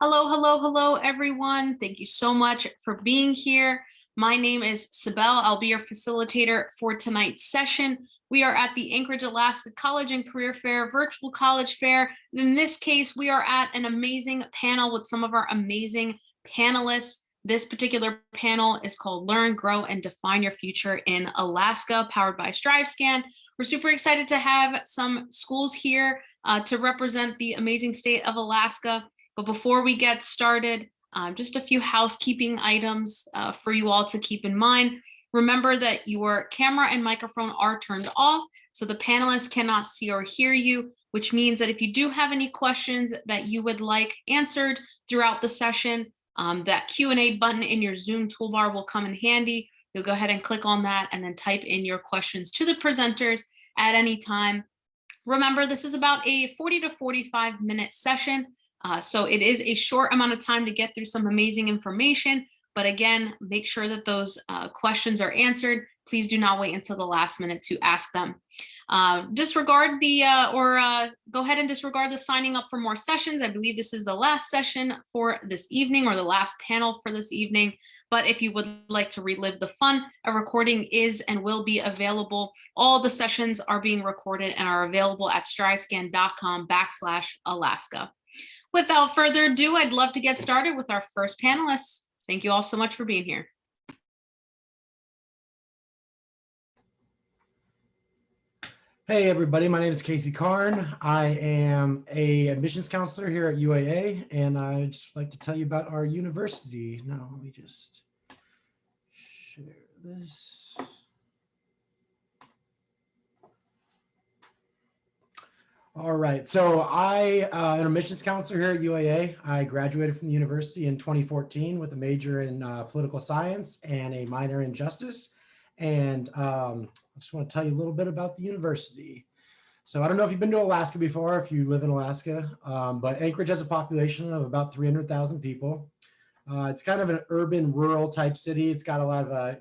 Hello, hello, hello, everyone. Thank you so much for being here. My name is Sibel. I'll be your facilitator for tonight's session. We are at the Anchorage, Alaska College and Career Fair, virtual college fair. In this case, we are at an amazing panel with some of our amazing panelists. This particular panel is called Learn, Grow, and Define Your Future in Alaska, powered by StriveScan. We're super excited to have some schools here to represent the amazing state of Alaska. But before we get started, just a few housekeeping items for you all to keep in mind. Remember that your camera and microphone are turned off, so the panelists cannot see or hear you, which means that if you do have any questions that you would like answered throughout the session, that Q&A button in your Zoom toolbar will come in handy. You'll go ahead and click on that and then type in your questions to the presenters at any time. Remember, this is about a 40 to 45 minute session. So it is a short amount of time to get through some amazing information. But again, make sure that those questions are answered. Please do not wait until the last minute to ask them. Disregard the, go ahead and disregard the signing up for more sessions. I believe this is the last session for this evening, or the last panel for this evening. But if you would like to relive the fun, a recording is and will be available. All the sessions are being recorded and are available at strivescan.com/Alaska. Without further ado, I'd love to get started with our first panelists. Thank you all so much for being here. Hey everybody, my name is Casey Karn. I am a admissions counselor here at UAA, and I'd just like to tell you about our university. Now, let me just share this. All right, so I am an admissions counselor here at UAA. I graduated from the university in 2014 with a major in political science and a minor in justice. And I just want to tell you a little bit about the university. So I don't know if you've been to Alaska before, if you live in Alaska, but Anchorage has a population of about 300,000 people. It's kind of an urban, rural type city. It's got a lot of a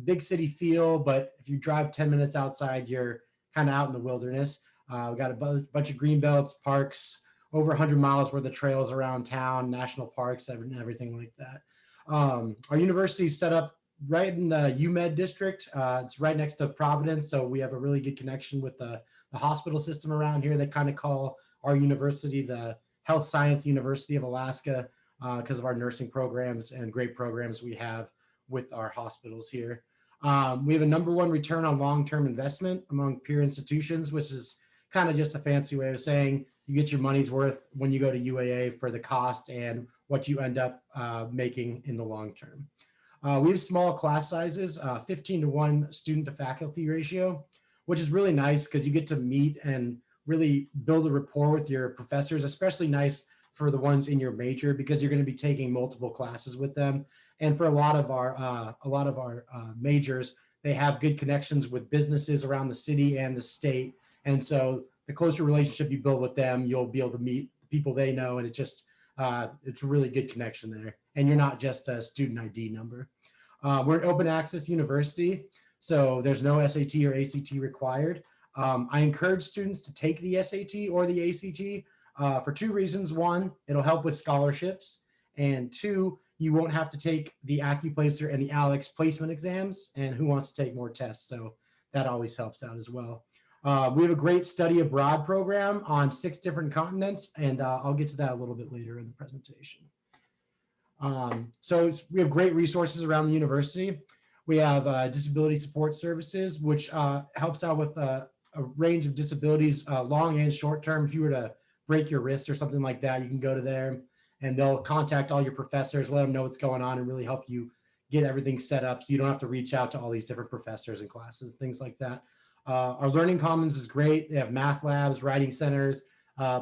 big city feel, but if you drive 10 minutes outside, you're kind of out in the wilderness. We got a bunch of green belts, parks, over 100 miles worth of trails around town, national parks, and everything like that. Our university is set up right in the UMed district. It's right next to Providence, so we have a really good connection with the hospital system around here. They kind of call our university the Health Science University of Alaska because of our nursing programs and great programs we have with our hospitals here. We have a #1 return on long-term investment among peer institutions, which is kind of just a fancy way of saying you get your money's worth when you go to UAA for the cost and what you end up making in the long term. We have small class sizes, 15-to-1 student to faculty ratio, which is really nice because you get to meet and really build a rapport with your professors, especially nice for the ones in your major because you're going to be taking multiple classes with them. And for a lot of our majors, they have good connections with businesses around the city and the state. And so the closer relationship you build with them, you'll be able to meet people they know. And it's just, it's a really good connection there. And you're not just a student ID number. We're an open access university, so there's no SAT or ACT required. I encourage students to take the SAT or the ACT for 2 reasons. 1, it'll help with scholarships. And 2, you won't have to take the AccuPlacer and the ALEX placement exams, and who wants to take more tests? So that always helps out as well. We have a great study abroad program on 6 different continents, and I'll get to that a little bit later in the presentation. So we have great resources around the university. We have disability support services, which helps out with a range of disabilities, long and short term. If you were to break your wrist or something like that, you can go to there and they'll contact all your professors, let them know what's going on, and really help you get everything set up so you don't have to reach out to all these different professors and classes, things like that. Our Learning Commons is great. They have math labs, writing centers,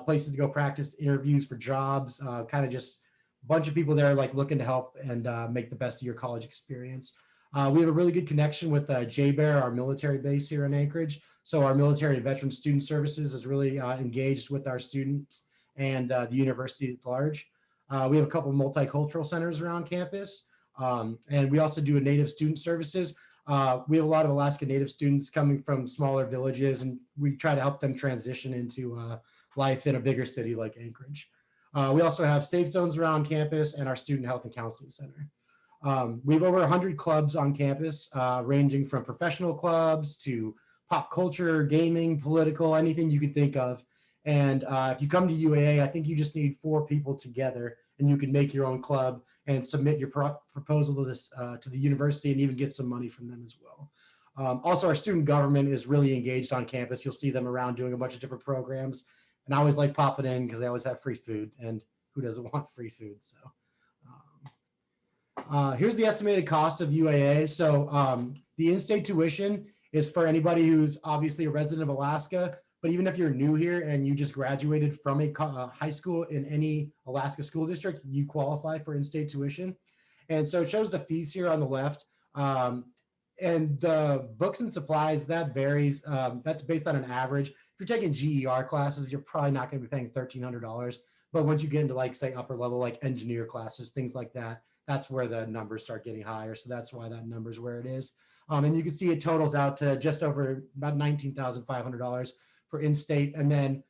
places to go practice interviews for jobs, kind of just a bunch of people there like looking to help and make the best of your college experience. We have a really good connection with JBEAR, our military base here in Anchorage. So our Military and Veteran Student Services is really engaged with our students and the university at large. We have a couple of multicultural centers around campus. And we also do a Native Student Services. We have a lot of Alaska Native students coming from smaller villages, and we try to help them transition into life in a bigger city like Anchorage. We also have safe zones around campus and our student health and counseling center. We have over 100 clubs on campus, ranging from professional clubs to pop culture, gaming, political, anything you could think of. And if you come to UAA, I think you just need 4 people together and you can make your own club and submit your proposal to this to the university and even get some money from them as well. Also, our student government is really engaged on campus. You'll see them around doing a bunch of different programs. And I always like popping in because they always have free food. And who doesn't want free food? So here's the estimated cost of UAA. So the in-state tuition is for anybody who's obviously a resident of Alaska, but even if you're new here and you just graduated from a high school in any Alaska school district, you qualify for in-state tuition. And so it shows the fees here on the left. And the books and supplies, that varies. That's based on an average. If you're taking GER classes, you're probably not going to be paying $1,300. But once you get into like, say, upper level, like engineer classes, things like that, that's where the numbers start getting higher. So that's why that number is where it is. And you can see it totals out to just over about $19,500 for in-state. And then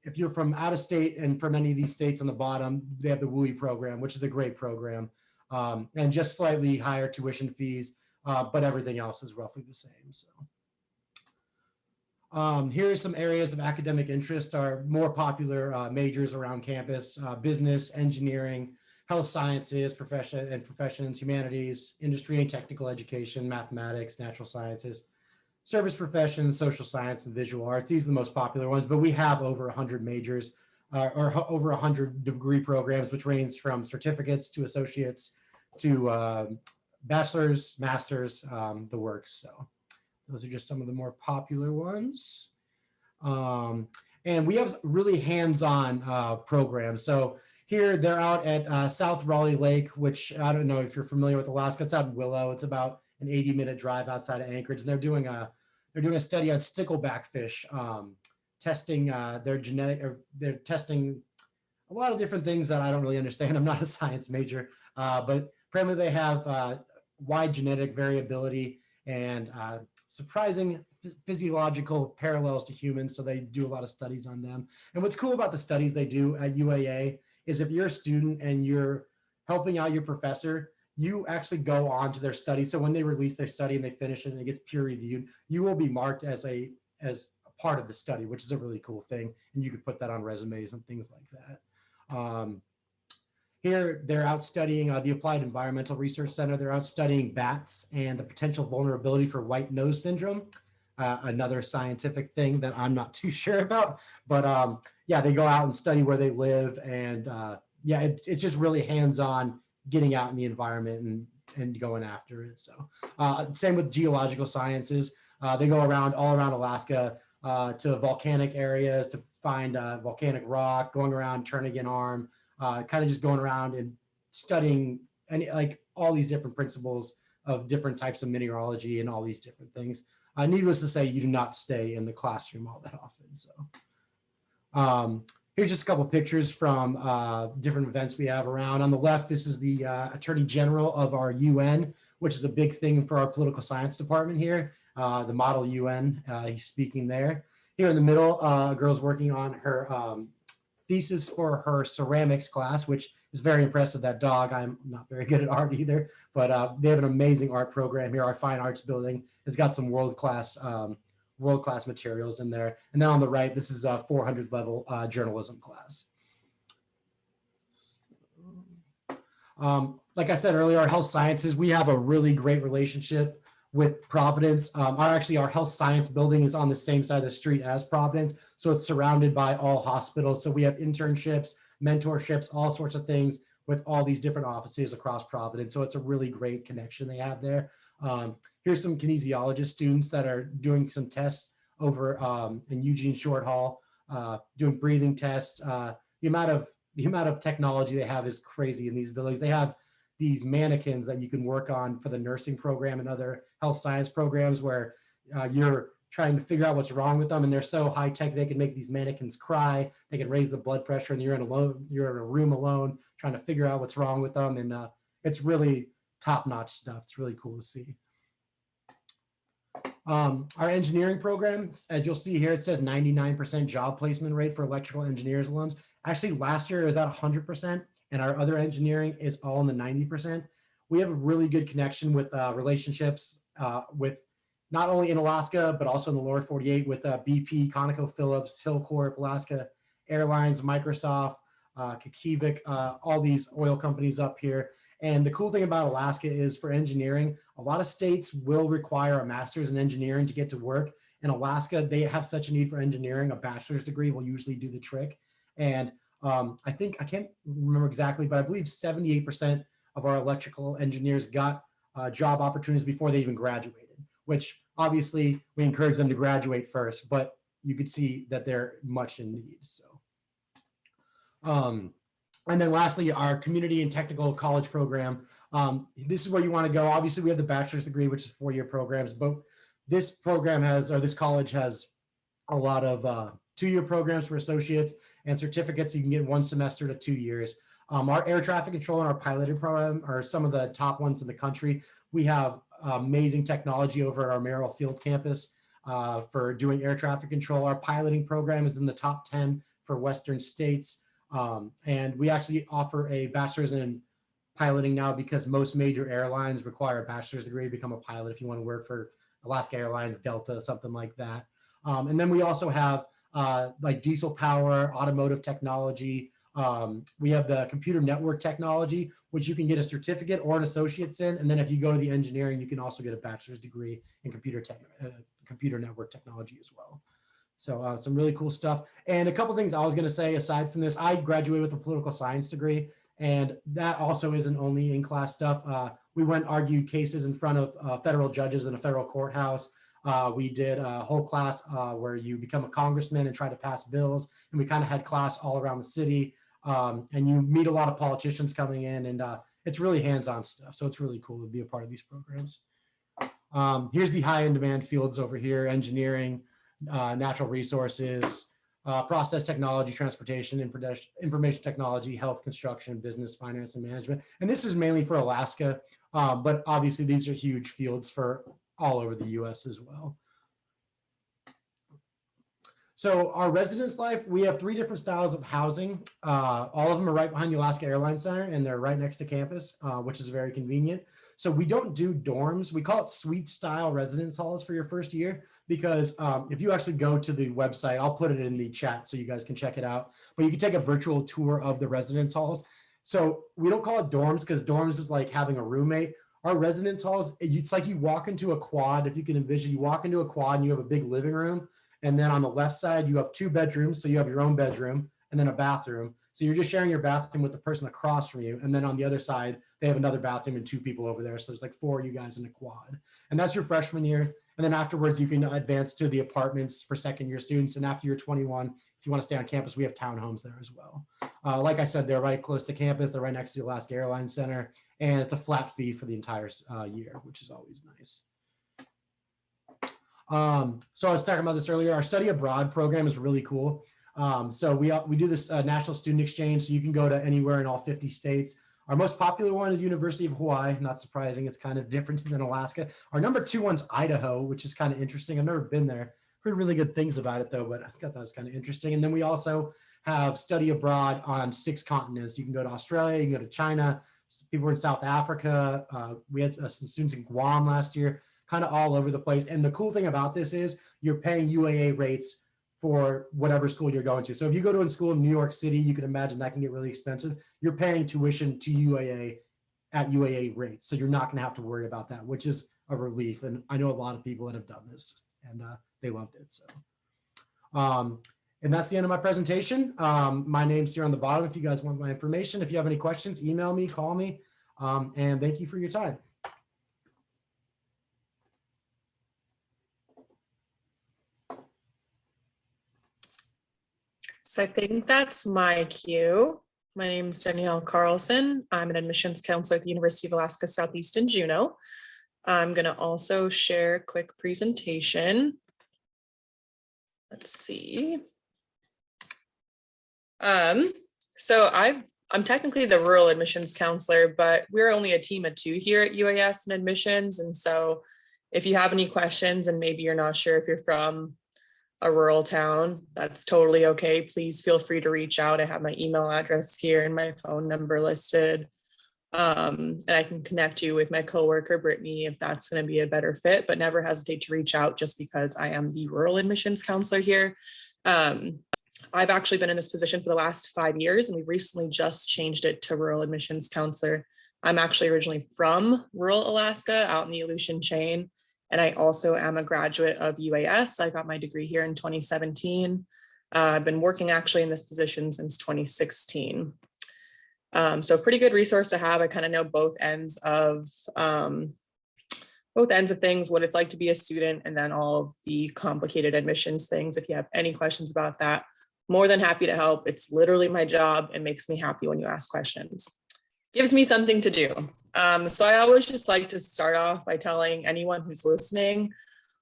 if you're from out of state and from any of these states on the bottom, they have the WUI program, which is a great program, and just slightly higher tuition fees, but everything else is roughly the same. So here are some areas of academic interest, our more popular majors around campus: business, engineering, health sciences, professions, humanities, industry and technical education, mathematics, natural sciences, service professions, social science, and visual arts. These are the most popular ones, but we have over 100 majors or over 100 degree programs, which range from certificates to associates to bachelor's, master's, the works. So those are just some of the more popular ones. And we have really hands-on programs. So here they're out at South Raleigh Lake, which I don't know if you're familiar with Alaska. It's out in Willow. It's about an 80-minute drive outside of Anchorage, and they're doing a study on stickleback fish, testing their genetic, or they're testing a lot of different things that I don't really understand. I'm not a science major, but apparently they have wide genetic variability and surprising physiological parallels to humans. So they do a lot of studies on them. And what's cool about the studies they do at UAA is if you're a student and you're helping out your professor, you actually go on to their study. So when they release their study and they finish it and it gets peer reviewed, you will be marked as a part of the study, which is a really cool thing. And you could put that on resumes and things like that. Here, they're out studying the Applied Environmental Research Center. They're out studying bats and the potential vulnerability for white nose syndrome, another scientific thing that I'm not too sure about. But yeah, they go out and study where they live. And yeah, it's just really hands-on getting out in the environment and going after it. So same with Geological Sciences. They go around all around Alaska to volcanic areas to find volcanic rock, going around Turnagain Arm, kind of just going around and studying like all these different principles of different types of mineralogy and all these different things. Needless to say, you do not stay in the classroom all that often. So here's just a couple pictures from different events we have around. On the left, this is the Attorney General of our UN, which is a big thing for our political science department here, the Model UN. He's speaking there. Here in the middle, a girl's working on her thesis for her ceramics class, which is very impressive. That dog, I'm not very good at art either, but they have an amazing art program here. Our fine arts building has got some world-class materials in there. And then on the right, this is a 400 level journalism class. Like I said earlier, our health sciences, we have a really great relationship with Providence. Our health science building is on the same side of the street as Providence. So it's surrounded by all hospitals. So we have internships, mentorships, all sorts of things with all these different offices across Providence. So it's a really great connection they have there. Here's some kinesiologist students that are doing some tests over in Eugene Short Hall, doing breathing tests. The amount of technology they have is crazy in these buildings. They have these mannequins that you can work on for the nursing program and other health science programs where you're trying to figure out what's wrong with them. And they're so high tech, they can make these mannequins cry. They can raise the blood pressure and you're in a room alone trying to figure out what's wrong with them. And it's really top-notch stuff. It's really cool to see. Our engineering program, as you'll see here, it says 99% job placement rate for electrical engineers alums. Actually, last year it was at 100%, and our other engineering is all in the 90%. We have a really good connection with relationships with not only in Alaska, but also in the lower 48 with BP, ConocoPhillips, Hillcorp, Alaska Airlines, Microsoft, Kakivik, all these oil companies up here. And the cool thing about Alaska is for engineering, a lot of states will require a master's in engineering to get to work. In Alaska, they have such a need for engineering. A bachelor's degree will usually do the trick. And I think, I can't remember exactly, but I believe 78% of our electrical engineers got job opportunities before they even graduated, which obviously we encourage them to graduate first, but you could see that they're much in need. So, and then lastly, our community and technical college program. This is where you want to go. Obviously, we have the bachelor's degree, which is 4-year programs, but this program has, or this college has a lot of 2-year programs for associates and certificates. You can get 1 semester to 2 years. Our air traffic control and our piloted program are some of the top ones in the country. We have amazing technology over at our Merrill Field campus for doing air traffic control. Our piloting program is in the top 10 for Western states. And we actually offer a bachelor's in piloting now because most major airlines require a bachelor's degree to become a pilot if you want to work for Alaska Airlines, Delta, something like that. And then we also have like diesel power, automotive technology. We have the computer network technology, which you can get a certificate or an associate's in. And then if you go to the engineering, you can also get a bachelor's degree in computer network technology as well. So some really cool stuff. And a couple things I was going to say aside from this, I graduated with a political science degree, and that also isn't only in-class stuff. We went argued cases in front of federal judges in a federal courthouse. We did a whole class where you become a congressman and try to pass bills, and we kind of had class all around the city. And you meet a lot of politicians coming in, and it's really hands-on stuff. So it's really cool to be a part of these programs. Here's the high in demand fields over here: engineering, natural resources, process technology, transportation, information technology, health, construction, business, finance, and management. And this is mainly for Alaska, but obviously these are huge fields for all over the US as well. So our residence life, we have 3 different styles of housing. All of them are right behind the Alaska Airlines Center, and they're right next to campus, which is very convenient. So we don't do dorms. We call it suite style residence halls for your first year, because if you actually go to the website, I'll put it in the chat so you guys can check it out, but you can take a virtual tour of the residence halls. So we don't call it dorms because dorms is like having a roommate. Our residence halls, it's like you walk into a quad. If you can envision, you walk into a quad and you have a big living room. And then on the left side, you have 2 bedrooms. So you have your own bedroom and then a bathroom. So you're just sharing your bathroom with the person across from you. And then on the other side, they have another bathroom and 2 people over there. So there's like 4 of you guys in a quad. And that's your freshman year. And then afterwards, you can advance to the apartments for second-year students. And after you're 21, if you want to stay on campus, we have townhomes there as well. Like I said, they're right close to campus. They're right next to the Alaska Airlines Center. And it's a flat fee for the entire year, which is always nice. So I was talking about this earlier. Our study abroad program is really cool. So we do this national student exchange, so you can go to anywhere in all 50 states. Our most popular one is University of Hawaii. Not surprising, it's kind of different than Alaska. Our number 2 one's Idaho, which is kind of interesting. I've never been there. Heard really good things about it though, but I thought that was kind of interesting. And then we also have study abroad on 6 continents. You can go to Australia, you can go to China. People were in South Africa. We had some students in Guam last year, kind of all over the place. And the cool thing about this is you're paying UAA rates for whatever school you're going to. So if you go to a school in New York City, you can imagine that can get really expensive. You're paying tuition to UAA at UAA rates. So you're not going to have to worry about that, which is a relief. And I know a lot of people that have done this, and they loved it. So, and that's the end of my presentation. My name's here on the bottom if you guys want my information. If you have any questions, email me, call me, and thank you for your time. So I think that's my cue. My name is Danielle Carlson. I'm an admissions counselor at the University of Alaska Southeast in Juneau. I'm going to also share a quick presentation. Let's see. So I'm technically the rural admissions counselor, but we're only a team of 2 here at UAS in admissions. And so If you have any questions and maybe you're not sure if you're from a rural town, that's totally okay. Please feel free to reach out. I have my email address here and my phone number listed. And I can connect you with my coworker, Brittany, if that's going to be a better fit, but never hesitate to reach out just because I am the rural admissions counselor here. I've actually been in this position for the last 5 years, and we recently just changed it to rural admissions counselor. I'm actually originally from rural Alaska out in the Aleutian chain. And I also am a graduate of UAS. I got my degree here in 2017. I've been working actually in this position since 2016. So pretty good resource to have. I kind of know both ends of things, what it's like to be a student, and then all of the complicated admissions things. If you have any questions about that, more than happy to help. It's literally my job. It makes me happy when you ask questions. Gives me something to do. So I always just like to start off by telling anyone who's listening,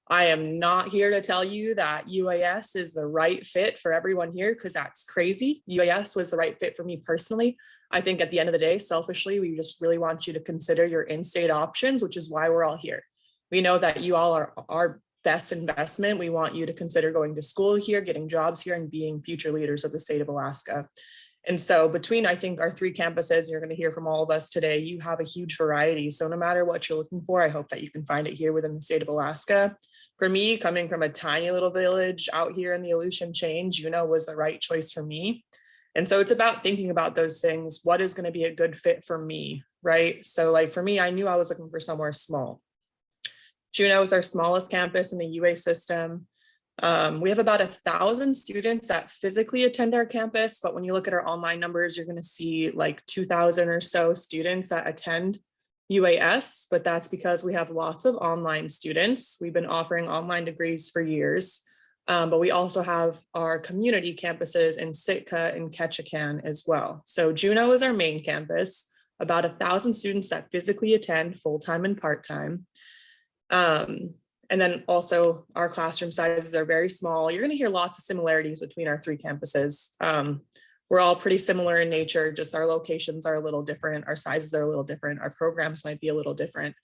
I am not here to tell you that UAS is the right fit for everyone here, because that's crazy. UAS was the right fit for me personally. I think at the end of the day, selfishly, we just really want you to consider your in-state options, which is why we're all here. We know that you all are our best investment. We want you to consider going to school here, getting jobs here, and being future leaders of the state of Alaska. And so between, I think, our 3 campuses, you're going to hear from all of us today, you have a huge variety. So no matter what you're looking for, I hope that you can find it here within the state of Alaska. For me, coming from a tiny little village out here in the Aleutian chain, Juneau was the right choice for me. And so it's about thinking about those things. What is going to be a good fit for me, right? So like for me, I knew I was looking for somewhere small. Juneau is our smallest campus in the UA system. We have about 1,000 students that physically attend our campus, but when you look at our online numbers, you're going to see like 2,000 or so students that attend UAS, but that's because we have lots of online students. We've been offering online degrees for years, but we also have our community campuses in Sitka and Ketchikan as well. So Juneau is our main campus, about 1,000 students that physically attend full-time and part-time. And then also our classroom sizes are very small. You're going to hear lots of similarities between our 3 campuses. We're all pretty similar in nature, just our locations are a little different. Our sizes are a little different. Our programs might be a little different.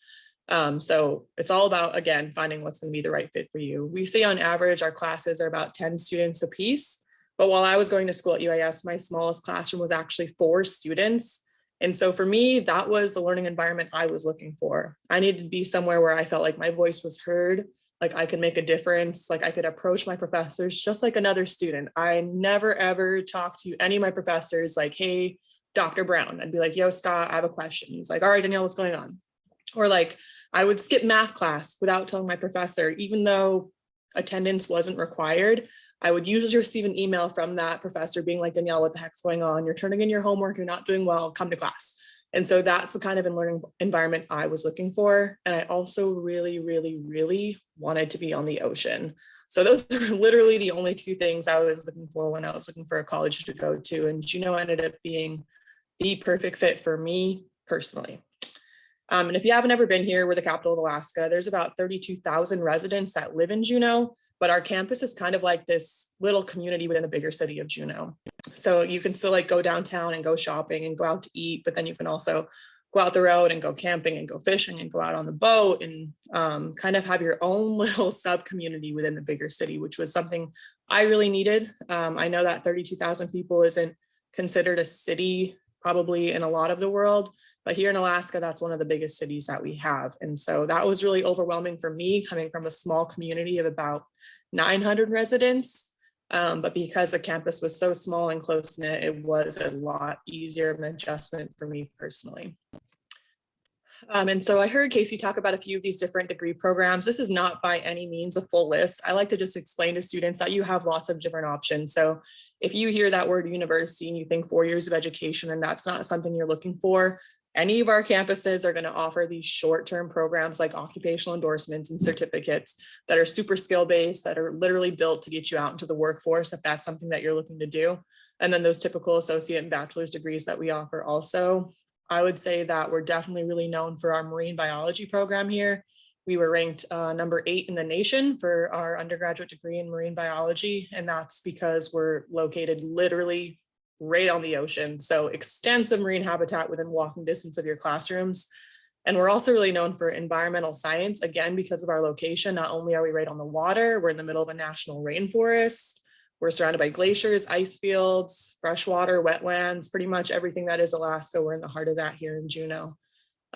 So it's all about, again, finding what's going to be the right fit for you. We say on average, our classes are about 10 students a piece. But while I was going to school at UAS, my smallest classroom was actually 4 students. And so for me, that was the learning environment I was looking for. I needed to be somewhere where I felt like my voice was heard, like I could make a difference, like I could approach my professors just like another student. I never, ever talked to any of my professors like, hey, Dr. Brown. I'd be like, yo, Scott, I have a question. He's like, all right, Danielle, what's going on? Or like, I would skip math class without telling my professor, even though attendance wasn't required. I would usually receive an email from that professor being like, Danielle, what the heck's going on? You're turning in your homework. You're not doing well. Come to class. And so that's the kind of learning environment I was looking for. And I also really, really, really wanted to be on the ocean. So those are literally the only 2 things I was looking for when I was looking for a college to go to. And Juneau ended up being the perfect fit for me personally. And if you haven't ever been here, we're the capital of Alaska. There's about 32,000 residents that live in Juneau. But our campus is kind of like this little community within the bigger city of Juneau. So you can still like go downtown and go shopping and go out to eat, but then you can also go out the road and go camping and go fishing and go out on the boat and kind of have your own little sub community within the bigger city, which was something I really needed. I know that 32,000 people isn't considered a city probably in a lot of the world, but here in Alaska, that's one of the biggest cities that we have. And so that was really overwhelming for me coming from a small community of about 900 residents. But because the campus was so small and close knit, it was a lot easier of an adjustment for me personally. And so I heard Casey talk about a few of these different degree programs. This is not by any means a full list. I like to just explain to students that you have lots of different options. So if you hear that word university and you think 4 years of education and that's not something you're looking for, any of our campuses are going to offer these short-term programs like occupational endorsements and certificates that are super skill-based, that are literally built to get you out into the workforce if that's something that you're looking to do. And then those typical associate and bachelor's degrees that we offer also. I would say that we're definitely really known for our marine biology program here. We were ranked number 8 in the nation for our undergraduate degree in marine biology, and that's because we're located literally right on the ocean. So extensive marine habitat within walking distance of your classrooms. And we're also really known for environmental science, again, because of our location. Not only are we right on the water, we're in the middle of a national rainforest. We're surrounded by glaciers, ice fields, freshwater, wetlands, pretty much everything that is Alaska. We're in the heart of that here in Juneau.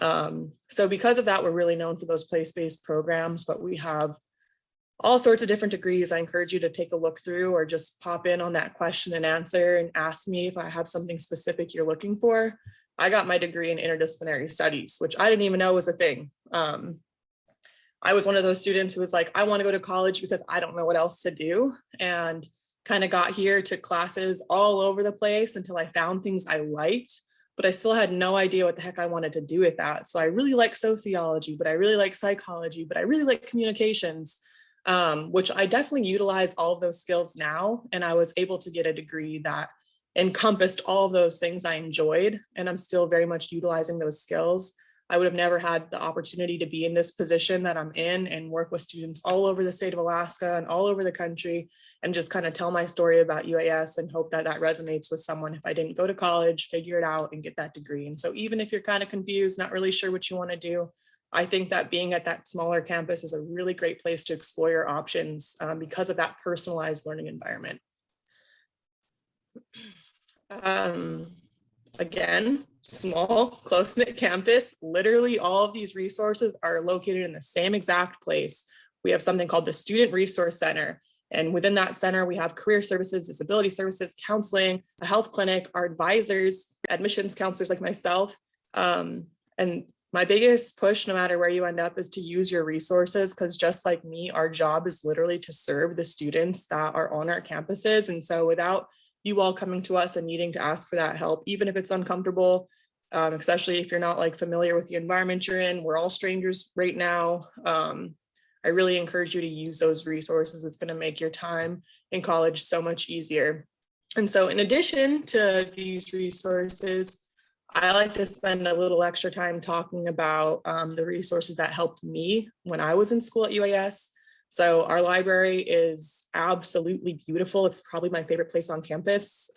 So because of that, we're really known for those place-based programs, but we have all sorts of different degrees. I encourage you to take a look through or just pop in on that question and answer and ask me if I have something specific you're looking for. I got my degree in interdisciplinary studies, which I didn't even know was a thing. I was one of those students who was like, I want to go to college because I don't know what else to do. And kind of got here, took classes all over the place until I found things I liked, but I still had no idea what the heck I wanted to do with that. So I really like sociology, but I really like psychology, but I really like communications, which I definitely utilize all of those skills now. And I was able to get a degree that encompassed all of those things I enjoyed, and I'm still very much utilizing those skills. I would have never had the opportunity to be in this position that I'm in and work with students all over the state of Alaska and all over the country and just kind of tell my story about UAS and hope that that resonates with someone if I didn't go to college, figure it out and get that degree. And so even if you're kind of confused, not really sure what you want to do, I think that being at that smaller campus is a really great place to explore your options because of that personalized learning environment. Again, small, close-knit campus. Literally all of these resources are located in the same exact place. We have something called the Student Resource Center. And within that center, we have career services, disability services, counseling, a health clinic, our advisors, admissions counselors like myself. And my biggest push, no matter where you end up, is to use your resources, because just like me, our job is literally to serve the students that are on our campuses. And so without you all coming to us and needing to ask for that help, even if it's uncomfortable, especially if you're not like familiar with the environment you're in, we're all strangers right now. I really encourage you to use those resources. It's going to make your time in college so much easier. And so in addition to these resources, I like to spend a little extra time talking about the resources that helped me when I was in school at UAS. So our library is absolutely beautiful. It's probably my favorite place on campus.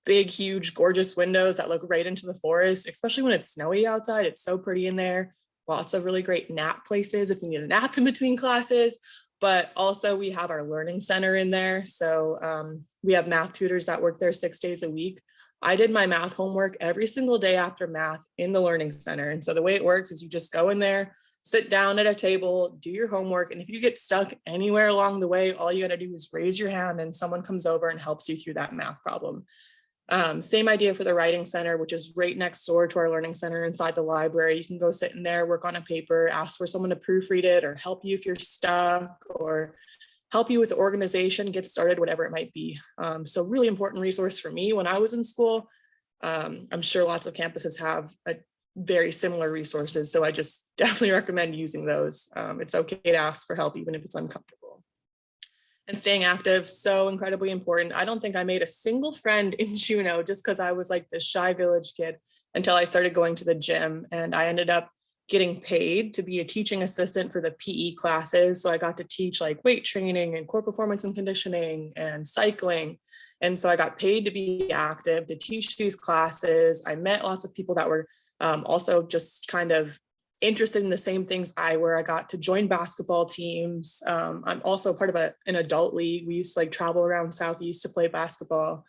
Big, huge, gorgeous windows that look right into the forest, especially when it's snowy outside. It's so pretty in there. Lots of really great nap places if you need a nap in between classes. But also we have our learning center in there. So we have math tutors that work there 6 days a week. I did my math homework every single day after math in the learning center. And so the way it works is you just go in there, sit down at a table, do your homework. And if you get stuck anywhere along the way, all you got to do is raise your hand and someone comes over and helps you through that math problem. Same idea for the writing center, which is right next door to our learning center inside the library. You can go sit in there, work on a paper, ask for someone to proofread it or help you if you're stuck or help you with organization, get started, whatever it might be. So really important resource for me when I was in school. I'm sure lots of campuses have very similar resources. So I just definitely recommend using those. It's okay to ask for help, even if it's uncomfortable. And staying active, so incredibly important. I don't think I made a single friend in Juneau just because I was like this shy village kid until I started going to the gym, and I ended up getting paid to be a teaching assistant for the PE classes. So I got to teach like weight training and core performance and conditioning and cycling. And so I got paid to be active, to teach these classes. I met lots of people that were also just kind of interested in the same things I were. I got to join basketball teams. I'm also part of an adult league. We used to like travel around Southeast to play basketball.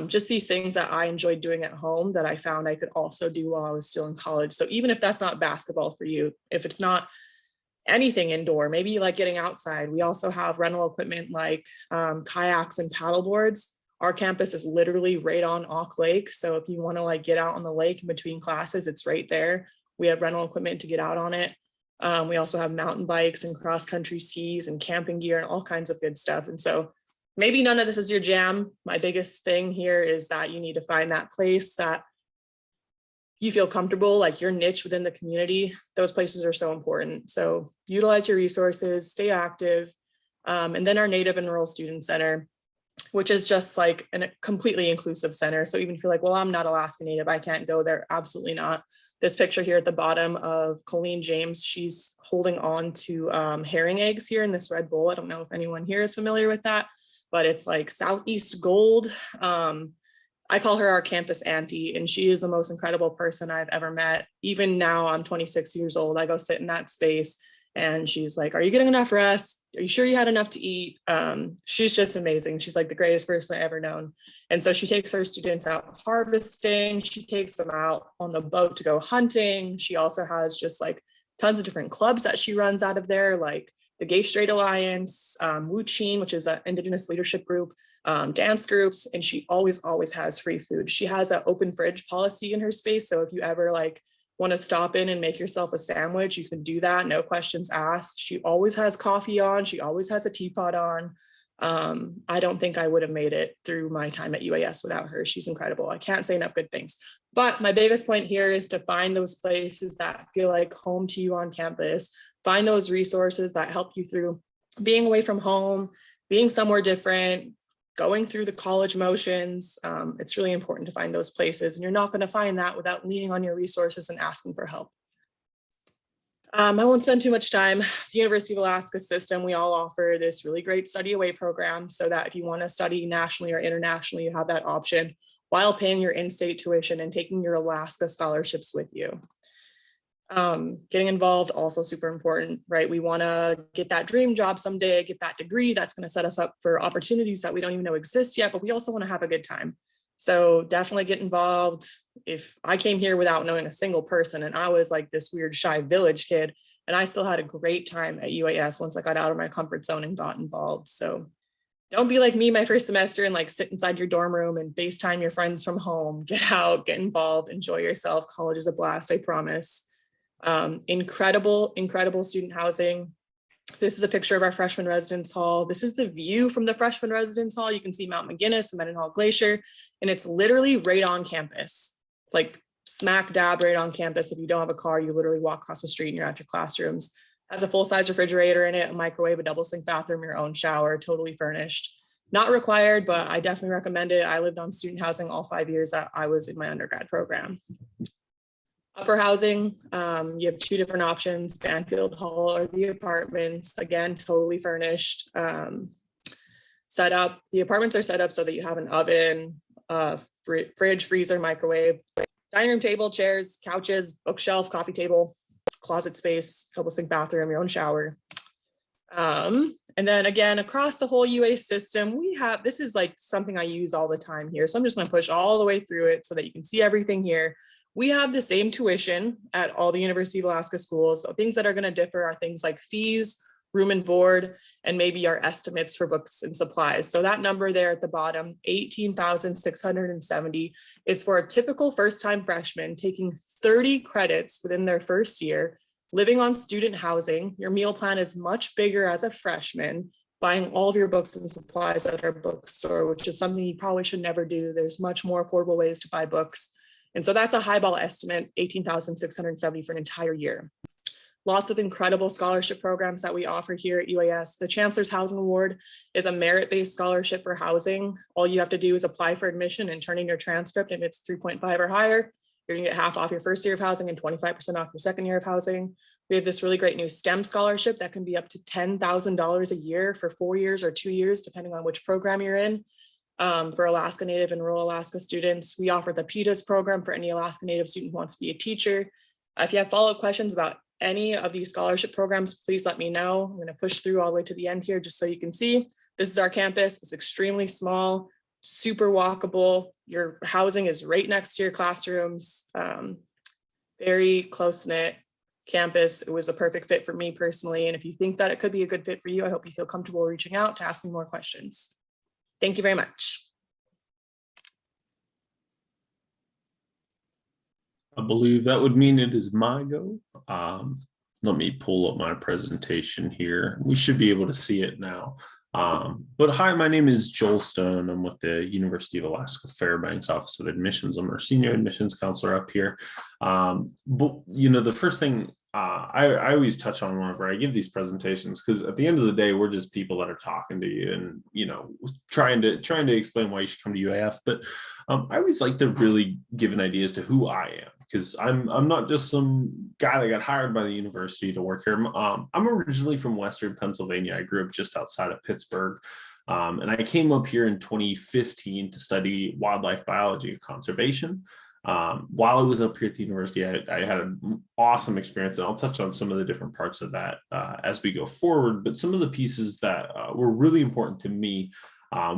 Just these things that I enjoyed doing at home that I found I could also do while I was still in college. So even if that's not basketball for you, if it's not anything indoor, maybe you like getting outside. We also have rental equipment like kayaks and paddle boards. Our campus is literally right on Auk Lake. So if you want to like get out on the lake in between classes, it's right there. We have rental equipment to get out on it. We also have mountain bikes and cross country skis and camping gear and all kinds of good stuff. And so maybe none of this is your jam. My biggest thing here is that you need to find that place that you feel comfortable, like your niche within the community. Those places are so important. So utilize your resources, stay active. And then our Native and Rural Student Center, which is just like a completely inclusive center. So even if you're like, well, I'm not Alaska Native, I can't go there. Absolutely not. This picture here at the bottom of Colleen James, she's holding on to herring eggs here in this red bowl. I don't know if anyone here is familiar with that, but it's like Southeast gold. I call her our campus auntie, and she is the most incredible person I've ever met. Even now, I'm 26 years old. I go sit in that space and she's like, "Are you getting enough rest? Are you sure you had enough to eat?" She's just amazing. She's like the greatest person I've ever known. And so she takes her students out harvesting. She takes them out on the boat to go hunting. She also has just like tons of different clubs that she runs out of there, like the Gay Straight Alliance, Wu Chin, which is an Indigenous leadership group, dance groups, and she always has free food. She has an open fridge policy in her space. So if you ever like want to stop in and make yourself a sandwich, you can do that, no questions asked. She always has coffee on. She always has a teapot on. I don't think I would have made it through my time at UAS without her. She's incredible. I can't say enough good things. But my biggest point here is to find those places that feel like home to you on campus. Find those resources that help you through being away from home, being somewhere different, going through the college motions. It's really important to find those places, and you're not going to find that without leaning on your resources and asking for help. I won't spend too much time. The University of Alaska system, we all offer this really great study away program so that if you want to study nationally or internationally, you have that option while paying your in-state tuition and taking your Alaska scholarships with you. Getting involved, also super important, right? We want to get that dream job someday, get that degree that's going to set us up for opportunities that we don't even know exist yet, but we also want to have a good time. So definitely get involved. If I came here without knowing a single person and I was like this weird shy village kid, and I still had a great time at UAS once I got out of my comfort zone and got involved. So don't be like me my first semester and like sit inside your dorm room and FaceTime your friends from home. Get out, get involved, enjoy yourself. College is a blast, I promise. Incredible student housing. This is a picture of our freshman residence hall. This is the view from the freshman residence hall. You can see Mount McGinnis, the Mendenhall Glacier, and it's literally right on campus, like smack dab right on campus. If you don't have a car, you literally walk across the street and you're at your classrooms. Has a full-size refrigerator in it, a microwave, a double sink bathroom, your own shower, totally furnished. Not required, but I definitely recommend it. I lived on student housing all 5 years that I was in my undergrad program. Upper housing, you have two different options, Banfield Hall or the apartments, again, totally furnished. Set up, the apartments are set up so that you have an oven, fridge, freezer, microwave, dining room table, chairs, couches, bookshelf, coffee table, closet space, double sink bathroom, your own shower. And then again, across the whole UA system, we have, this is like something I use all the time here. So I'm just gonna push all the way through it so that you can see everything here. We have the same tuition at all the University of Alaska schools. So things that are going to differ are things like fees, room and board, and maybe our estimates for books and supplies. So that number there at the bottom, 18,670, is for a typical first-time freshman taking 30 credits within their first year, living on student housing. Your meal plan is much bigger as a freshman, buying all of your books and supplies at our bookstore, which is something you probably should never do. There's much more affordable ways to buy books. And so that's a highball estimate, 18,670 for an entire year. Lots of incredible scholarship programs that we offer here at UAS. The Chancellor's Housing Award is a merit-based scholarship for housing. All you have to do is apply for admission and turn in your transcript. If it's 3.5 or higher, you're gonna get half off your first year of housing and 25% off your second year of housing. We have this really great new STEM scholarship that can be up to $10,000 a year for 4 years or 2 years, depending on which program you're in. For Alaska Native and rural Alaska students. We offer the PETAS program for any Alaska Native student who wants to be a teacher. If you have follow-up questions about any of these scholarship programs, please let me know. I'm going to push through all the way to the end here just so you can see. This is our campus. It's extremely small, super walkable. Your housing is right next to your classrooms. Very close-knit campus. It was a perfect fit for me personally. And if you think that it could be a good fit for you, I hope you feel comfortable reaching out to ask me more questions. Thank you very much. I believe that would mean it is my go. Let me pull up my presentation here. We should be able to see it now. But hi, my name is Joel Stone. I'm with the University of Alaska Fairbanks Office of Admissions. I'm our senior admissions counselor up here. But you know, the first thing I always touch on whenever I give these presentations, because at the end of the day, we're just people that are talking to you and, you know, trying to explain why you should come to UAF. But I always like to really give an idea as to who I am, because I'm not just some guy that got hired by the university to work here. I'm originally from Western Pennsylvania. I grew up just outside of Pittsburgh. And I came up here in 2015 to study wildlife biology and conservation. While I was up here at the university, I had an awesome experience, and I'll touch on some of the different parts of that as we go forward. But some of the pieces that were really important to me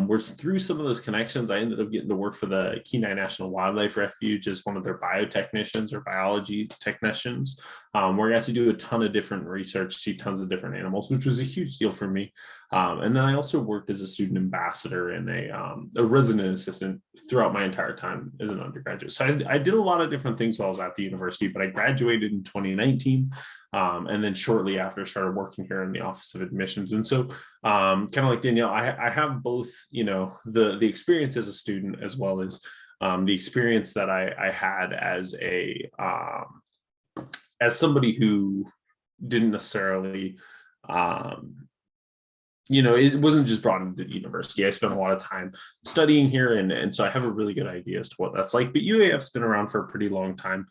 were through some of those connections. I ended up getting to work for the Kenai National Wildlife Refuge as one of their biotechnicians or biology technicians, where I got to do a ton of different research, see tons of different animals, which was a huge deal for me. And then I also worked as a student ambassador and a resident assistant throughout my entire time as an undergraduate. So I did a lot of different things while I was at the university, but I graduated in 2019. And then shortly after started working here in the Office of Admissions. And so kind of like Danielle, I have both, the experience as a student as well as the experience that I had as somebody who didn't necessarily it wasn't just brought into the university. I spent a lot of time studying here, and so I have a really good idea as to what that's like. But UAF's been around for a pretty long time.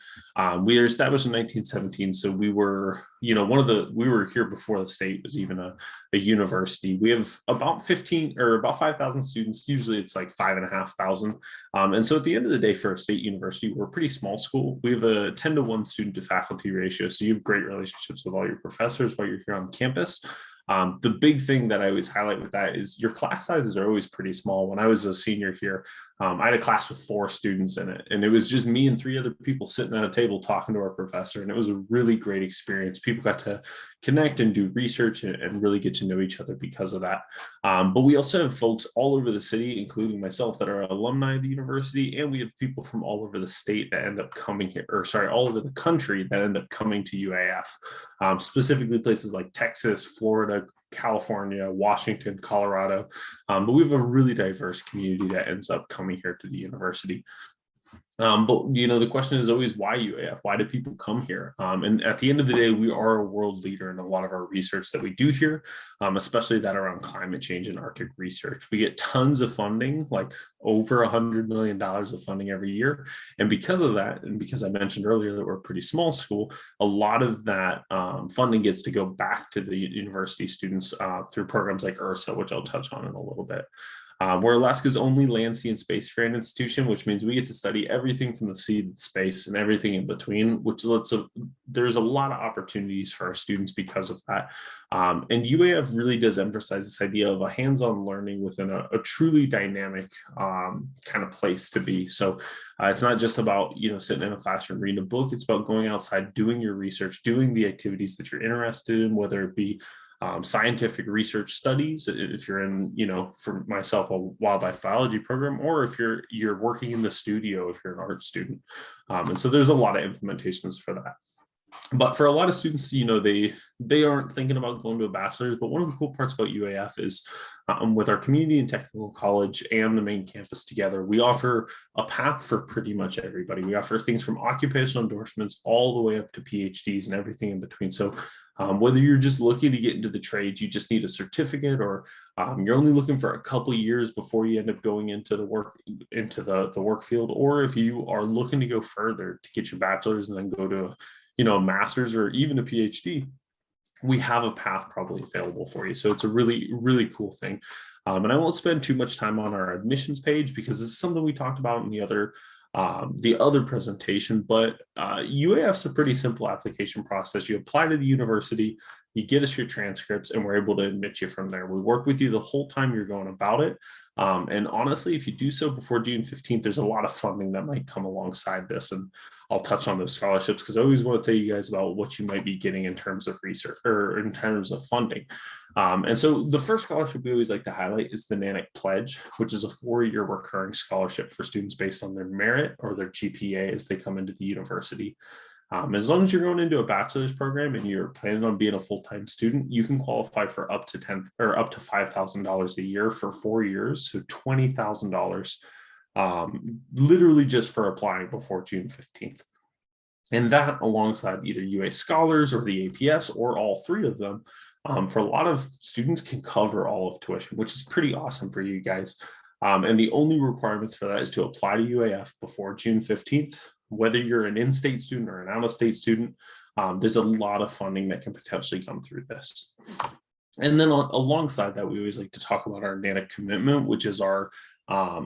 We were established in 1917, so we were, we were here before the state was even a university. We have about 5,000 students. Usually it's like 5,500. And so at the end of the day, for a state university, we're a pretty small school. We have a 10-to-1 student to faculty ratio, so you have great relationships with all your professors while you're here on campus. The big thing that I always highlight with that is your class sizes are always pretty small. When I was a senior here, I had a class with 4 students in it, and it was just me and 3 other people sitting at a table talking to our professor, and it was a really great experience. People got to connect and do research and really get to know each other because of that. But we also have folks all over the city, including myself, that are alumni of the university, and we have people from all over the state that end up coming here, all over the country that end up coming to UAF, specifically places like Texas, Florida, California, Washington, Colorado. But we have a really diverse community that ends up coming here to the university. But the question is always, why UAF? Why do people come here? And at the end of the day, we are a world leader in a lot of our research that we do here, especially that around climate change and Arctic research. We get tons of funding, like over $100 million of funding every year. And because of that, and because I mentioned earlier that we're a pretty small school, a lot of that funding gets to go back to the university students through programs like URSA, which I'll touch on in a little bit. We're Alaska's only land, sea, and space grant institution, which means we get to study everything from the sea to space and everything in between, which there's a lot of opportunities for our students because of that. And UAF really does emphasize this idea of a hands-on learning within a truly dynamic kind of place to be. So it's not just about, sitting in a classroom reading a book. It's about going outside, doing your research, doing the activities that you're interested in, whether it be scientific research studies, if you're in, for myself, a wildlife biology program, or if you're working in the studio, if you're an art student. And so there's a lot of implementations for that. But for a lot of students, they aren't thinking about going to a bachelor's. But one of the cool parts about UAF is with our community and technical college and the main campus together, we offer a path for pretty much everybody. We offer things from occupational endorsements all the way up to PhDs and everything in between. So whether you're just looking to get into the trades, you just need a certificate, or you're only looking for a couple of years before you end up going into the work field, or if you are looking to go further to get your bachelor's and then go to a master's or even a PhD, we have a path probably available for you. So it's a really, really cool thing. And I won't spend too much time on our admissions page because this is something we talked about in the other presentation, but UAF's a pretty simple application process. You apply to the university, you get us your transcripts, and we're able to admit you from there. We work with you the whole time you're going about it. And honestly, if you do so before June 15th, there's a lot of funding that might come alongside this. And I'll touch on those scholarships because I always want to tell you guys about what you might be getting in terms of research or in terms of funding. And so the first scholarship we always like to highlight is the NANOOK Pledge, which is a 4-year recurring scholarship for students based on their merit or their GPA as they come into the university. As long as you're going into a bachelor's program and you're planning on being a full-time student, you can qualify for up to $5,000 a year for 4 years, so $20,000 literally just for applying before June 15th. And that alongside either UA Scholars or the APS or all 3 of them, for a lot of students can cover all of tuition, which is pretty awesome for you guys. And the only requirements for that is to apply to UAF before June 15th, whether you're an in-state student or an out-of-state student. There's a lot of funding that can potentially come through this. And then alongside that, we always like to talk about our NANOOK commitment, which is our,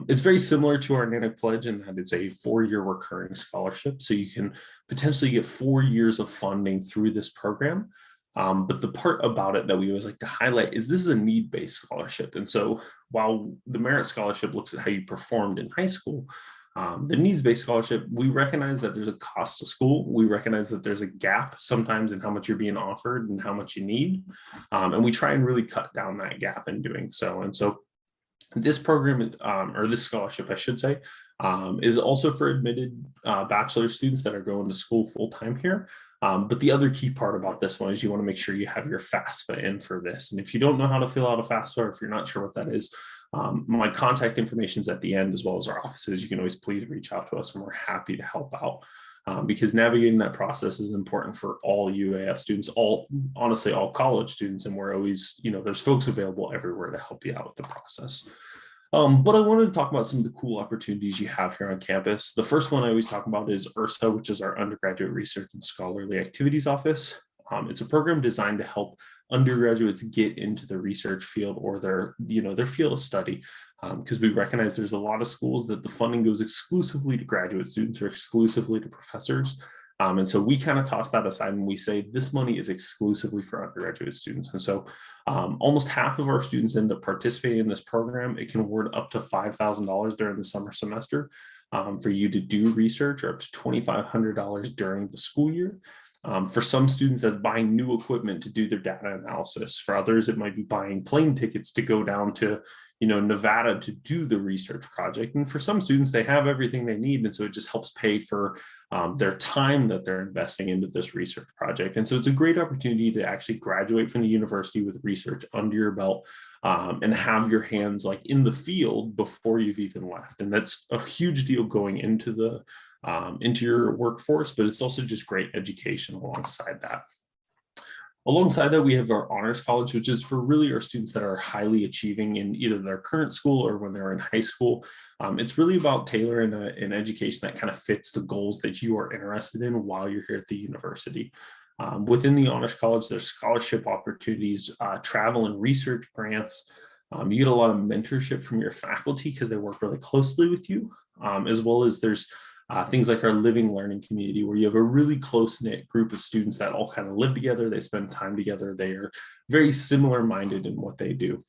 it's very similar to our NANOOK pledge in that it's a 4-year recurring scholarship. So you can potentially get 4 years of funding through this program. But the part about it that we always like to highlight is this is a need-based scholarship. And so while the merit scholarship looks at how you performed in high school, the needs-based scholarship, we recognize that there's a cost to school. We recognize that there's a gap sometimes in how much you're being offered and how much you need. And we try and really cut down that gap in doing so. And so this program, or this scholarship, I should say, is also for admitted bachelor students that are going to school full-time here. But the other key part about this one is you want to make sure you have your FAFSA in for this. And if you don't know how to fill out a FAFSA, or if you're not sure what that is, my contact information is at the end, as well as our offices. You can always please reach out to us, and we're happy to help out. Because navigating that process is important for all UAF students, honestly, all college students. And we're always, there's folks available everywhere to help you out with the process. But I wanted to talk about some of the cool opportunities you have here on campus. The first one I always talk about is URSA, which is our Undergraduate Research and Scholarly Activities Office. It's a program designed to help undergraduates get into the research field or their field of study, because we recognize there's a lot of schools that the funding goes exclusively to graduate students or exclusively to professors. And so we kind of toss that aside and we say this money is exclusively for undergraduate students. And so almost half of our students end up participating in this program. It can award up to $5,000 during the summer semester for you to do research, or up to $2,500 during the school year. For some students, that's buying new equipment to do their data analysis. For others, it might be buying plane tickets to go down to Nevada to do the research project. And for some students, they have everything they need. And so it just helps pay for their time that they're investing into this research project. And so it's a great opportunity to actually graduate from the university with research under your belt, and have your hands like in the field before you've even left. And that's a huge deal going into your workforce, but it's also just great education alongside that. Alongside that, we have our honors college, which is for really our students that are highly achieving in either their current school or when they're in high school. It's really about tailoring an education that kind of fits the goals that you are interested in while you're here at the university. Within the honors college, there's scholarship opportunities, travel and research grants. You get a lot of mentorship from your faculty because they work really closely with you, as well as there's things like our living learning community, where you have a really close-knit group of students that all kind of live together. They spend time together. They are very similar minded in what they do.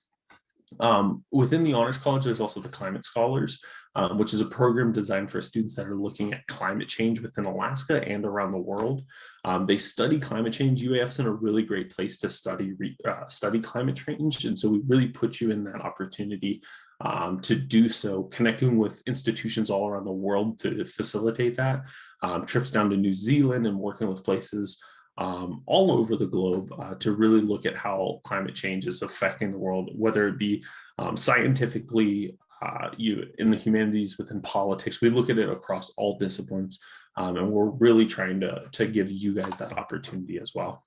Within the honors college, there's also the climate scholars, which is a program designed for students that are looking at climate change within Alaska and around the world. They study climate change. UAF's in a really great place to study climate change. And so we really put you in that opportunity to do so, connecting with institutions all around the world to facilitate that, trips down to New Zealand and working with places all over the globe to really look at how climate change is affecting the world, whether it be scientifically, in the humanities, within politics. We look at it across all disciplines, and we're really trying to give you guys that opportunity as well.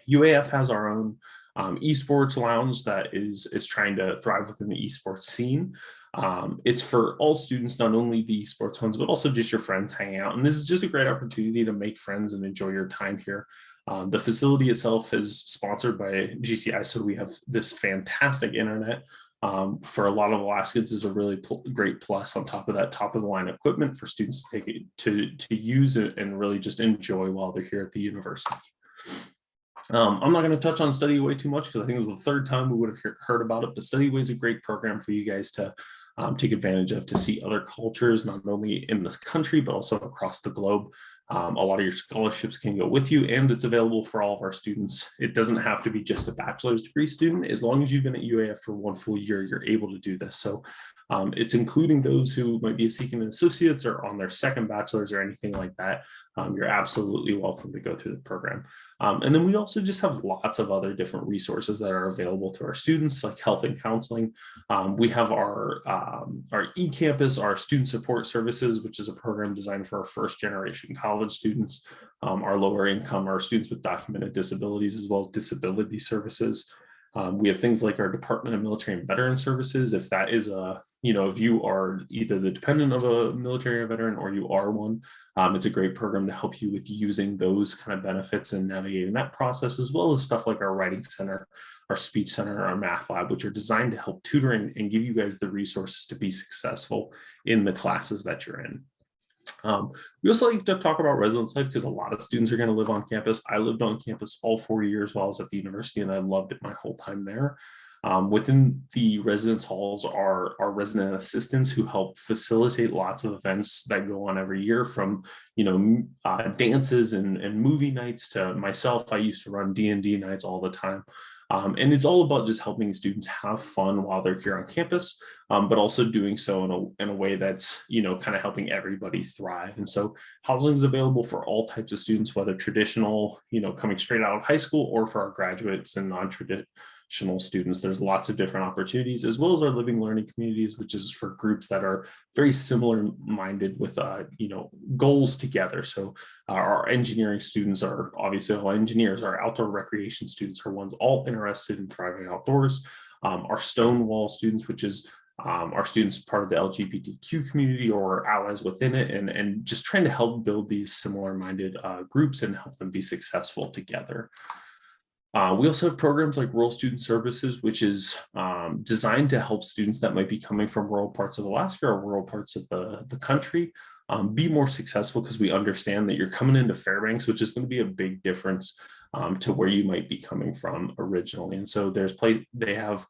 UAF has our own esports lounge that is trying to thrive within the esports scene. It's for all students, not only the esports ones, but also just your friends hanging out. And this is just a great opportunity to make friends and enjoy your time here. The facility itself is sponsored by GCI, so we have this fantastic internet. For a lot of Alaskans is a really great plus on top of that top of the line equipment for students to take it to use it and really just enjoy while they're here at the university. I'm not going to touch on Study Away too much because I think it was the third time we would have heard about it, but Study Away is a great program for you guys to take advantage of, to see other cultures, not only in this country, but also across the globe. A lot of your scholarships can go with you, and it's available for all of our students. It doesn't have to be just a bachelor's degree student. As long as you've been at UAF for 1 full year, you're able to do this. So it's including those who might be seeking an associate's or on their second bachelor's or anything like that. You're absolutely welcome to go through the program. And then we also just have lots of other different resources that are available to our students, like health and counseling. We have our eCampus, our student support services, which is a program designed for our first generation college students, our lower income, our students with documented disabilities, as well as disability services. We have things like our Department of Military and Veteran Services. If that is if you are either the dependent of a military or veteran or you are one, it's a great program to help you with using those kind of benefits and navigating that process, as well as stuff like our Writing Center, our Speech Center, our Math Lab, which are designed to help tutor and give you guys the resources to be successful in the classes that you're in. We also like to talk about residence life because a lot of students are going to live on campus. I lived on campus all 4 years while I was at the university, and I loved it my whole time there. Within the residence halls are our resident assistants who help facilitate lots of events that go on every year, from dances and movie nights to myself. I used to run D&D nights all the time. And it's all about just helping students have fun while they're here on campus, but also doing so in a way that's, kind of helping everybody thrive. And so housing is available for all types of students, whether traditional, coming straight out of high school, or for our graduates and non-traditional students. There's lots of different opportunities, as well as our living learning communities, which is for groups that are very similar minded with, goals together. So our engineering students are obviously all engineers. Our outdoor recreation students are ones all interested in thriving outdoors. Our Stonewall students, which is our students part of the LGBTQ community or allies within it, and just trying to help build these similar minded groups and help them be successful together. We also have programs like Rural Student Services, which is designed to help students that might be coming from rural parts of Alaska or rural parts of the country be more successful, because we understand that you're coming into Fairbanks, which is going to be a big difference to where you might be coming from originally. And so they have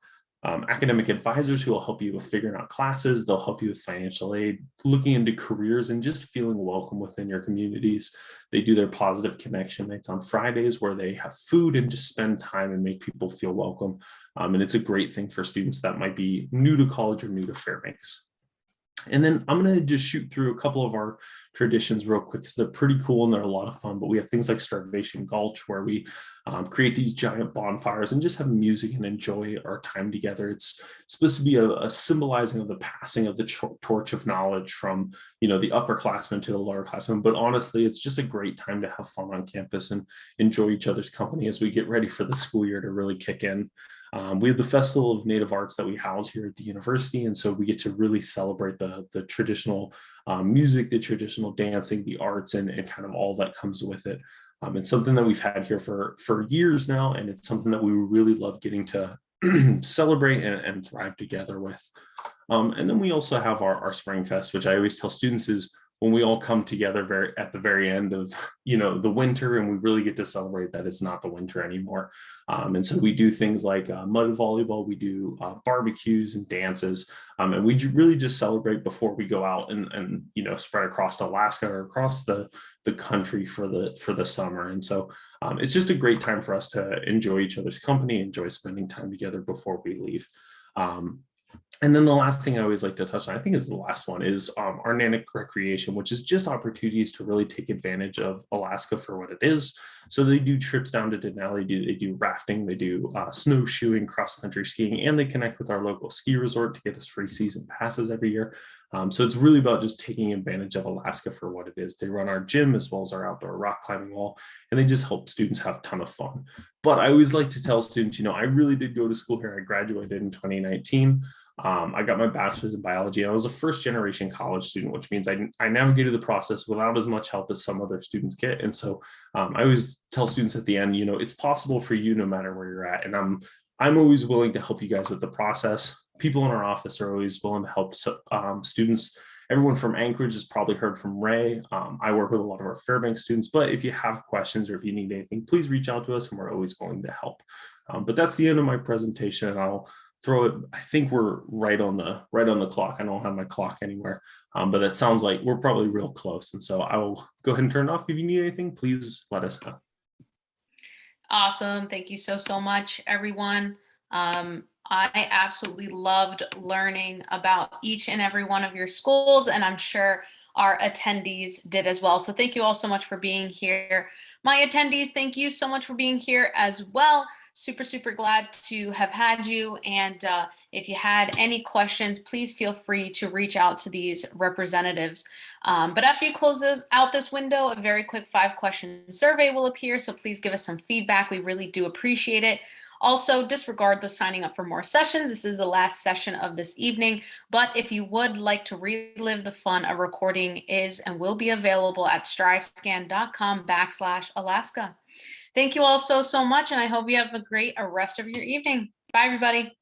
academic advisors who will help you with figuring out classes. They'll help you with financial aid, looking into careers, and just feeling welcome within your communities. They do their positive connection nights on Fridays, where they have food and just spend time and make people feel welcome. And it's a great thing for students that might be new to college or new to Fairbanks. And then I'm going to just shoot through a couple of our traditions real quick, because they're pretty cool and they're a lot of fun. But we have things like Starvation Gulch, where we create these giant bonfires and just have music and enjoy our time together. It's supposed to be a symbolizing of the passing of the torch of knowledge from, the upperclassmen to the lowerclassmen. But honestly, it's just a great time to have fun on campus and enjoy each other's company as we get ready for the school year to really kick in. We have the Festival of Native Arts that we house here at the university, and so we get to really celebrate the traditional music, the traditional dancing, the arts, and kind of all that comes with it. It's something that we've had here for years now, and it's something that we really love getting to celebrate and thrive together with. And then we also have our Spring Fest, which I always tell students is when we all come together at the very end of the winter, and we really get to celebrate that it's not the winter anymore. And so we do things like mud volleyball, we do barbecues and dances, and we really just celebrate before we go out and spread across Alaska or across the country for the summer. And so it's just a great time for us to enjoy each other's company, enjoy spending time together before we leave. And then the last thing I always like to touch on, I think is the last one, is our NANOOK recreation, which is just opportunities to really take advantage of Alaska for what it is. So they do trips down to Denali, they do rafting, they do snowshoeing, cross-country skiing, and they connect with our local ski resort to get us free season passes every year. So it's really about just taking advantage of Alaska for what it is. They run our gym as well as our outdoor rock climbing wall, and they just help students have a ton of fun. But I always like to tell students, I really did go to school here. I graduated in 2019. I got my bachelor's in biology. I was a first generation college student, which means I navigated the process without as much help as some other students get. And so I always tell students at the end, it's possible for you no matter where you're at. And I'm always willing to help you guys with the process. People in our office are always willing to help students. Everyone from Anchorage has probably heard from Ray. I work with a lot of our Fairbanks students, but if you have questions or if you need anything, please reach out to us and we're always willing to help. But that's the end of my presentation, and I'll throw it. I think we're right on the clock. I don't have my clock anywhere, but it sounds like we're probably real close. And so I will go ahead and turn it off. If you need anything, please let us know. Awesome. Thank you so much, everyone. I absolutely loved learning about each and every one of your schools, and I'm sure our attendees did as well. So thank you all so much for being here. My attendees, thank you so much for being here as well. Super glad to have had you. And if you had any questions, please feel free to reach out to these representatives. But after you close out this window, a very quick 5-question survey will appear. So please give us some feedback. We really do appreciate it. Also, disregard the signing up for more sessions. This is the last session of this evening, but if you would like to relive the fun, a recording is and will be available at strivescan.com/Alaska. Thank you all so much, and I hope you have a great rest of your evening. Bye, everybody.